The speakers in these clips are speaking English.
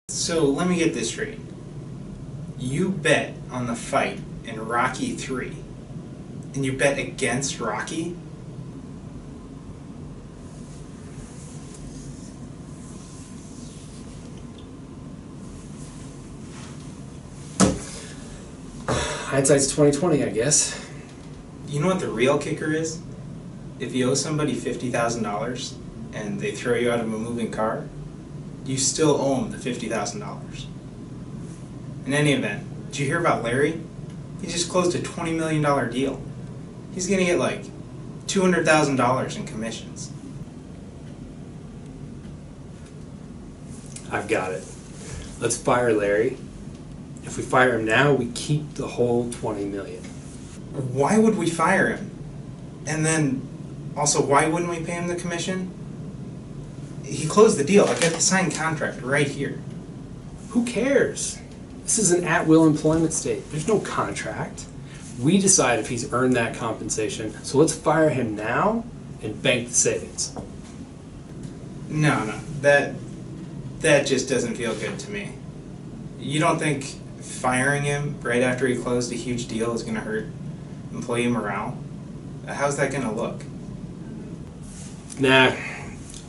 So let me get this straight. You bet on the fight in Rocky 3, and you bet against Rocky? Hindsight's 20/20, I guess. You know what the real kicker is? If you owe somebody $50,000 and they throw you out of a moving car, you still owe them the $50,000. In any event, did you hear about Larry? He just closed a $20 million deal. He's gonna get like $200,000 in commissions. I've got it. Let's fire Larry. If we fire him now, we keep the whole $20 million. Why would we fire him? And then, also, why wouldn't we pay him the commission? He closed the deal. I got the signed contract right here. Who cares? This is an at-will employment state. There's no contract. We decide if he's earned that compensation, so let's fire him now and bank the savings. No, that just doesn't feel good to me. You don't think firing him right after he closed a huge deal is going to hurt employee morale? How's that going to look? Nah,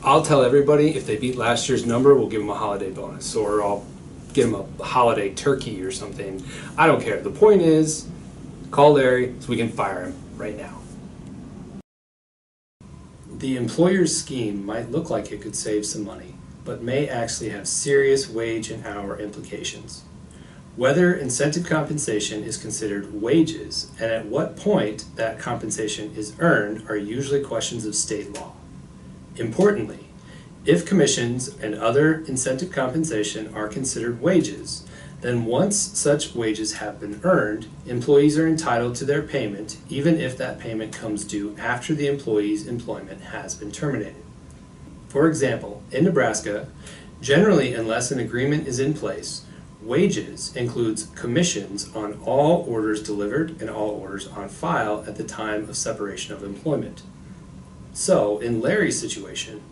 I'll tell everybody if they beat last year's number, we'll give them a holiday bonus, or I'll give them a holiday turkey or something. I don't care. The point is, call Larry so we can fire him right now. The employer's scheme might look like it could save some money, but may actually have serious wage and hour implications. Whether incentive compensation is considered wages and at what point that compensation is earned are usually questions of state law. Importantly, if commissions and other incentive compensation are considered wages, then once such wages have been earned, employees are entitled to their payment even if that payment comes due after the employee's employment has been terminated. For example, in Nebraska, generally unless an agreement is in place, wages includes commissions on all orders delivered and all orders on file at the time of separation of employment. So, in Larry's situation,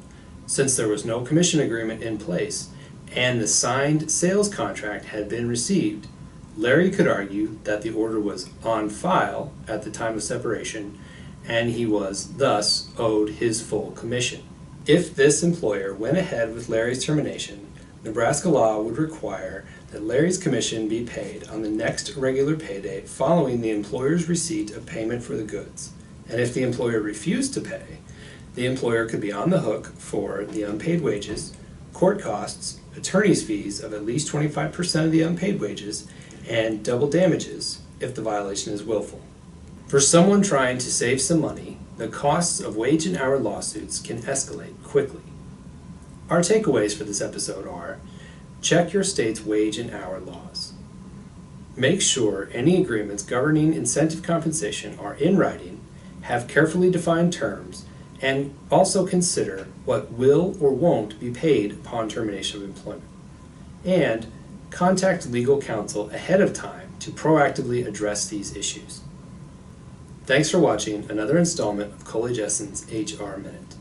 since there was no commission agreement in place and the signed sales contract had been received, Larry could argue that the order was on file at the time of separation and he was thus owed his full commission. If this employer went ahead with Larry's termination, Nebraska law would require that Larry's commission be paid on the next regular payday following the employer's receipt of payment for the goods. And if the employer refused to pay, the employer could be on the hook for the unpaid wages, court costs, attorney's fees of at least 25% of the unpaid wages, and double damages if the violation is willful. For someone trying to save some money, the costs of wage and hour lawsuits can escalate quickly. Our takeaways for this episode are: check your state's wage and hour laws. Make sure any agreements governing incentive compensation are in writing, have carefully defined terms, and also consider what will or won't be paid upon termination of employment. And contact legal counsel ahead of time to proactively address these issues. Thanks for watching another installment of Coley Jessen's HR Minute.